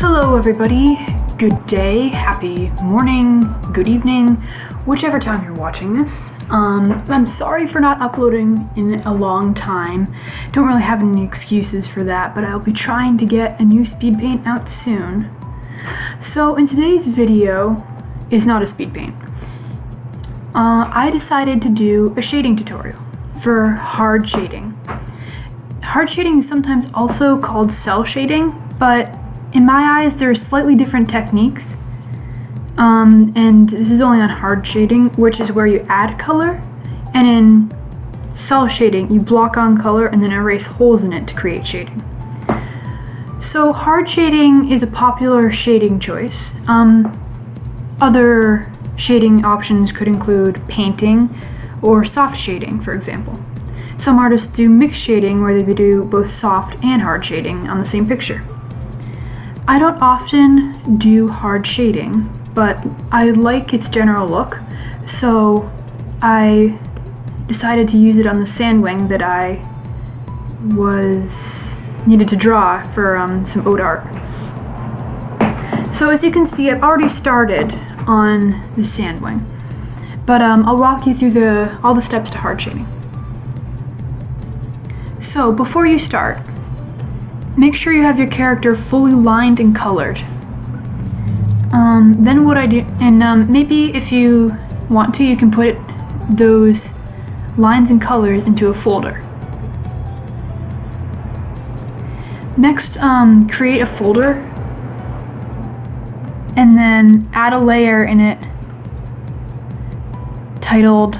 Hello everybody, good day, happy morning, good evening, whichever time you're watching this. I'm sorry for not uploading in a long time. Don't really have any excuses for that, but I'll be trying to get a new speed paint out soon. So in today's video, is not a speed paint. I decided to do a shading tutorial for hard shading. Hard shading is sometimes also called cell shading, but in my eyes, there are slightly different techniques, and this is only on hard shading, which is where you add color, and in cell shading, you block on color and then erase holes in it to create shading. So hard shading is a popular shading choice. Other shading options could include painting or soft shading, for example. Some artists do mixed shading where they do both soft and hard shading on the same picture. I don't often do hard shading, but I like its general look, so I decided to use it on the sandwing that I needed to draw for some ode art. So as you can see, I've already started on the sandwing, but I'll walk you through all the steps to hard shading. So before you start, make sure you have your character fully lined and colored. Then what I do, and maybe if you want to, you can put those lines and colors into a folder. Next, create a folder, and then add a layer in it titled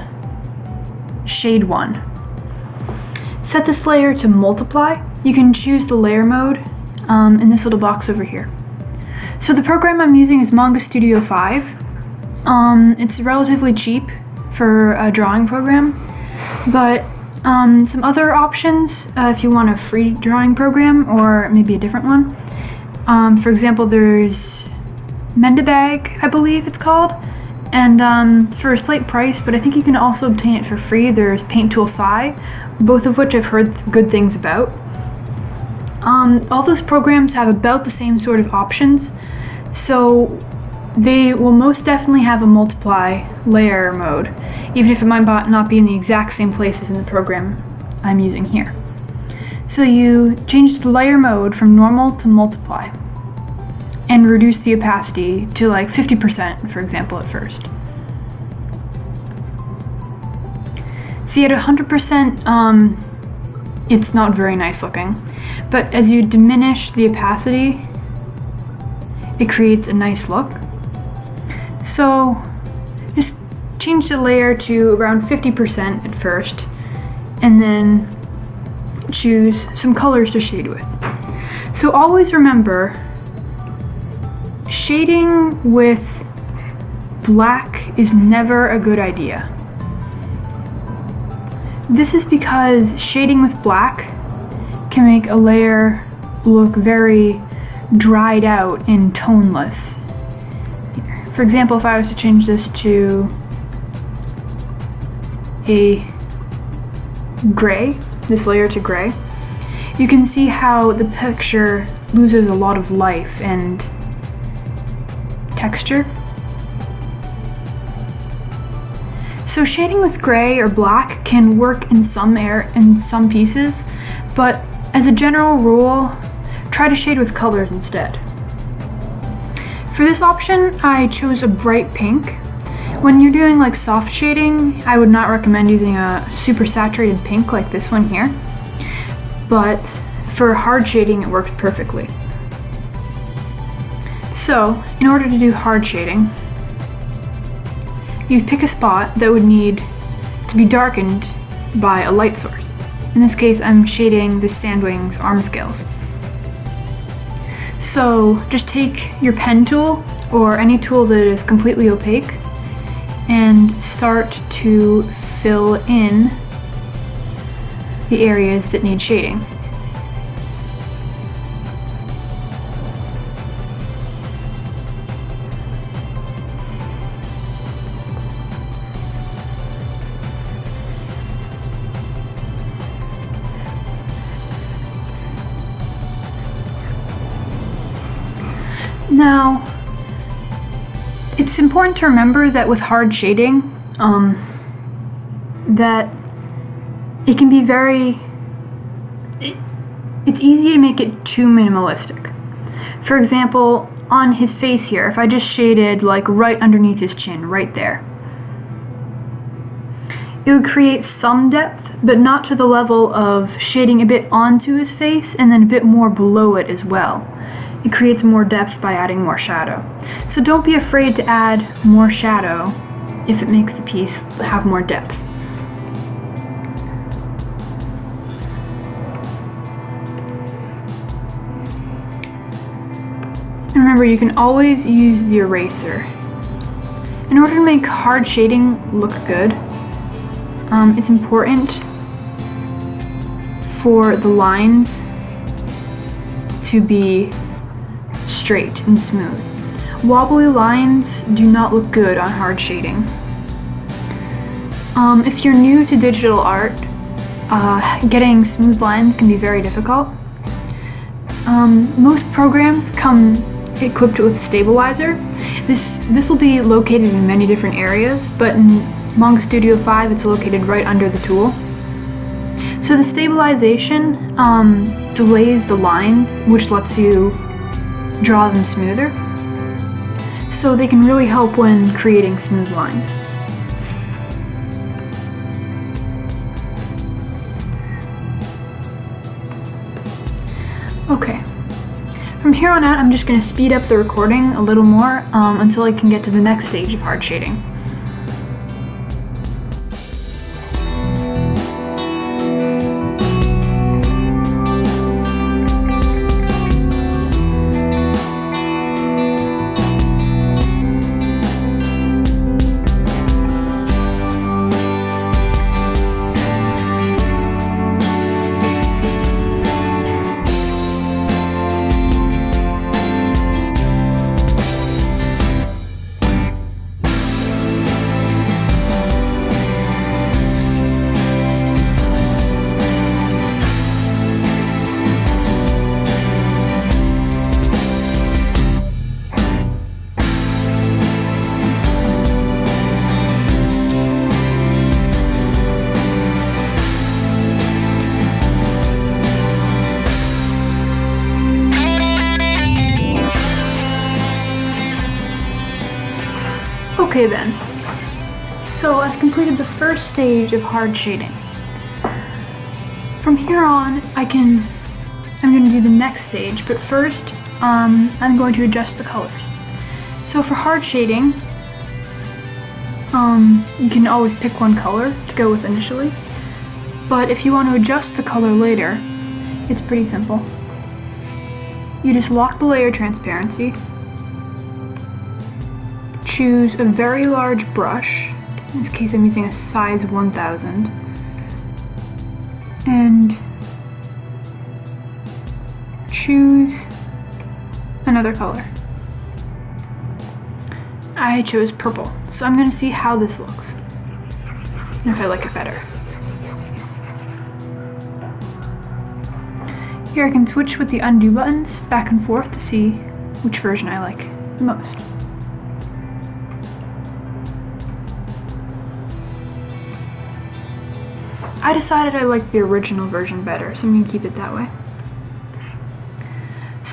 Shade 1. Set this layer to multiply. You can choose the layer mode in this little box over here. So the program I'm using is Manga Studio 5. It's relatively cheap for a drawing program, but some other options if you want a free drawing program or maybe a different one. For example, there's Mendabag, I believe it's called, and for a slight price, but I think you can also obtain it for free. There's Paint Tool Sci, both of which I've heard good things about. All those programs have about the same sort of options, so they will most definitely have a multiply layer mode, even if it might not be in the exact same places in the program I'm using here. So you change the layer mode from normal to multiply, and reduce the opacity to like 50%, for example, at first. See, at 100%, it's not very nice looking, but as you diminish the opacity, it creates a nice look. So just change the layer to around 50% at first, and then choose some colors to shade with. So always remember, shading with black is never a good idea. This is because shading with black can make a layer look very dried out and toneless. For example, if I was to change this to a gray, this layer to gray, you can see how the picture loses a lot of life and texture. So shading with gray or black can work in some pieces, but as a general rule, try to shade with colors instead. For this option, I chose a bright pink. When you're doing like soft shading, I would not recommend using a super saturated pink like this one here, but for hard shading, it works perfectly. So, in order to do hard shading, you pick a spot that would need to be darkened by a light source. In this case, I'm shading the sandwing's arm scales. So just take your pen tool or any tool that is completely opaque and start to fill in the areas that need shading. Now, it's important to remember that with hard shading, that it can be it's easy to make it too minimalistic. For example, on his face here, if I just shaded like right underneath his chin, right there, it would create some depth, but not to the level of shading a bit onto his face and then a bit more below it as well. It creates more depth by adding more shadow. So don't be afraid to add more shadow if it makes the piece have more depth. And remember, you can always use the eraser. In order to make hard shading look good, it's important for the lines to be straight and smooth. Wobbly lines do not look good on hard shading. If you're new to digital art, getting smooth lines can be very difficult. Most programs come equipped with stabilizer. This will be located in many different areas, but in Manga Studio 5 it's located right under the tool. So the stabilization delays the lines, which lets you draw them smoother. So they can really help when creating smooth lines. Okay. From here on out, I'm just going to speed up the recording a little more until I can get to the next stage of hard shading. Okay then, so I've completed the first stage of hard shading. From here on, I'm going to do the next stage, but first, I'm going to adjust the colors. So for hard shading, you can always pick one color to go with initially, but if you want to adjust the color later, it's pretty simple. You just lock the layer transparency, choose a very large brush, in this case I'm using a size 1000, and choose another color. I chose purple, so I'm going to see how this looks, and if I like it better. Here I can switch with the undo buttons back and forth to see which version I like the most. I decided I liked the original version better, so I'm going to keep it that way.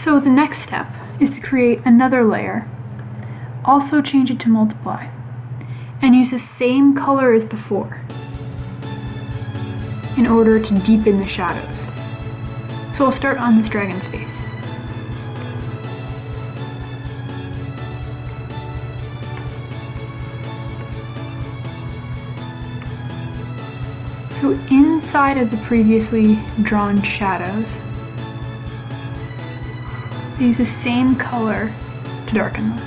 So the next step is to create another layer, also change it to multiply, and use the same color as before in order to deepen the shadows. So I'll start on this dragon's face. So inside of the previously drawn shadows, I use the same color to darken them.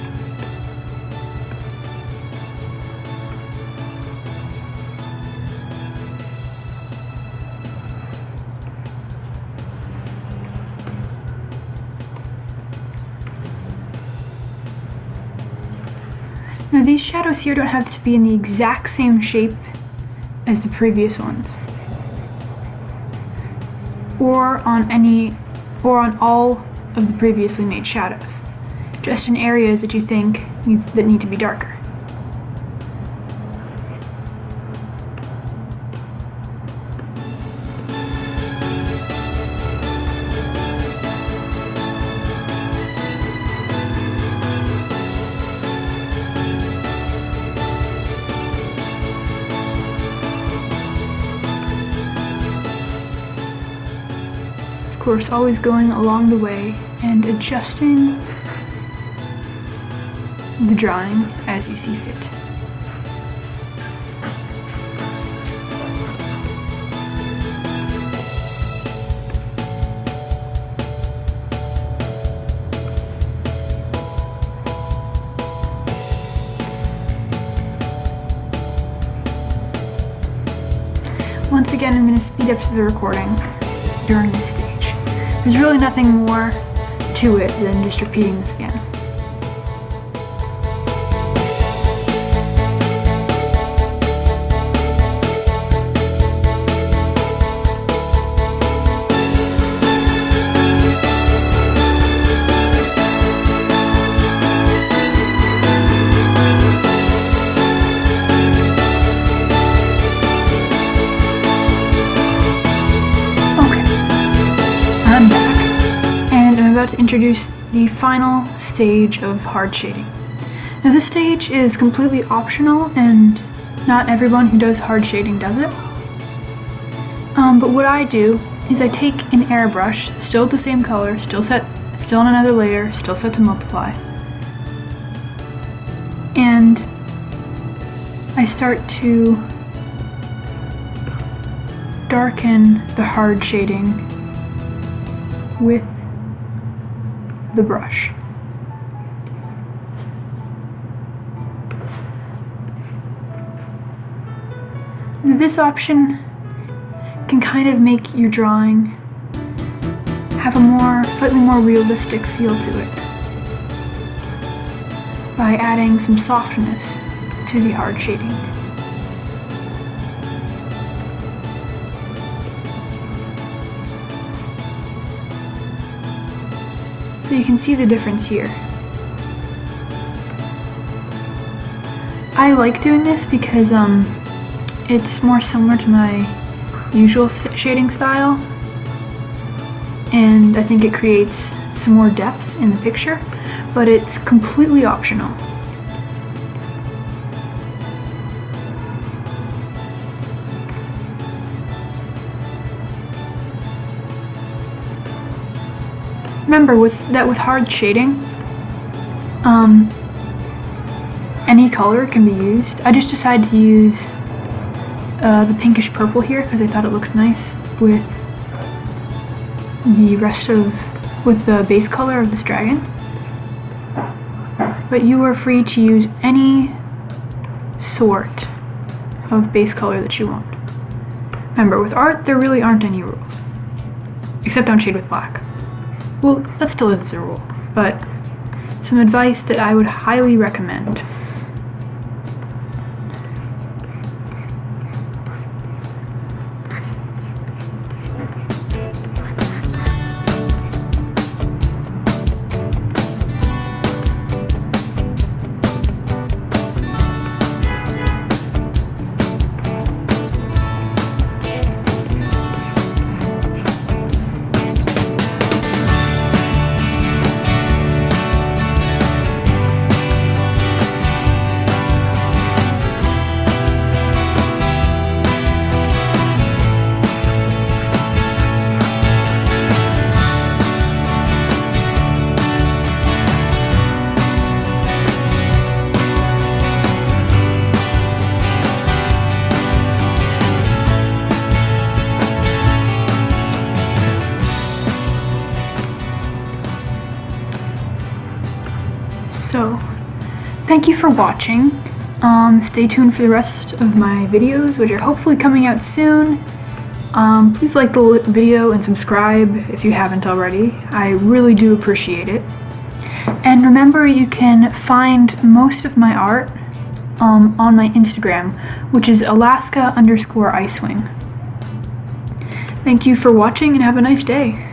Now these shadows here don't have to be in the exact same shape as the previous ones, or on all of the previously made shadows. just in areas that you think that need to be darker. Of course, always going along the way and adjusting the drawing as you see fit. Once again, I'm going to speed up the recording during this stage. There's really nothing more to it than just repeating this again. I'm back, and I'm about to introduce the final stage of hard shading. Now this stage is completely optional, and not everyone who does hard shading does it. But what I do is I take an airbrush, still the same color, still on another layer, still set to multiply, and I start to darken the hard shading with the brush. Now this option can kind of make your drawing have a slightly more realistic feel to it by adding some softness to the hard shading. So you can see the difference here. I like doing this because it's more similar to my usual shading style, and I think it creates some more depth in the picture, but it's completely optional. Remember with hard shading, any color can be used. I just decided to use the pinkish purple here because I thought it looked nice with the base color of this dragon. But you are free to use any sort of base color that you want. Remember, with art, there really aren't any rules, except don't shade with black. Well, that still is a rule, but some advice that I would highly recommend. So, thank you for watching. Stay tuned for the rest of my videos, which are hopefully coming out soon. Please like the video and subscribe if you haven't already. I really do appreciate it. And remember, you can find most of my art on my Instagram, which is Alaska_Icewing. Thank you for watching and have a nice day.